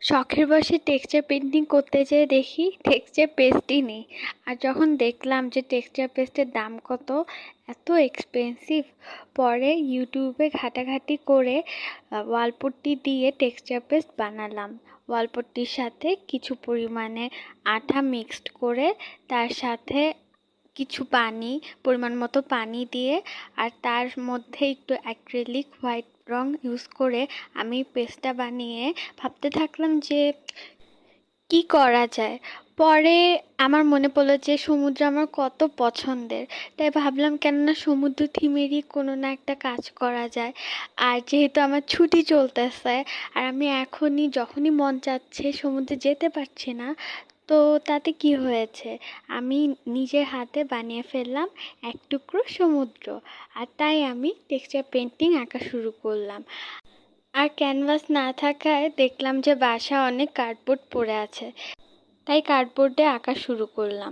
শখের বশে texture painting করতে যেয়ে দেখি টেক্সচার পেস্টই নেই। আর যখন দেখলাম যে টেক্সচার পেস্টের দাম কত, এত এক্সপেন্সিভ, পরে ইউটিউবে ঘাটাঘাটি করে ওয়ালপট্টি দিয়ে টেক্সচার পেস্ট বানালাম। ওয়ালপট্টির সাথে কিছু পরিমাণে আঠা মিক্সড করে তার সাথে কিছু পানি, পরিমাণ মতো পানি দিয়ে আর তার মধ্যে একটু অ্যাক্রিলিক হোয়াইট রং ইউজ করে আমি পেস্টটা বানিয়ে ভাবতে থাকলাম যে কি করা যায়। পরে আমার মনে পড়লো যে সমুদ্র আমার কত পছন্দের, তাই ভাবলাম কেননা সমুদ্র থিমেরই কোনো না একটা কাজ করা যায়। আর যেহেতু আমার ছুটি চলতেছে আর আমি এখনই যখনই মন চাচ্ছে সমুদ্রে যেতে পারছি না, তো তাতে কি হয়েছে, আমি নিজের হাতে বানিয়ে ফেললাম এক টুকরো সমুদ্র। আর তাই আমি টেক্সচার পেন্টিং আঁকা শুরু করলাম। আর ক্যানভাস না থাকায় দেখলাম যে বাসায় অনেক কার্ডবোর্ড পড়ে আছে, তাই কার্ডবোর্ডে আঁকা শুরু করলাম।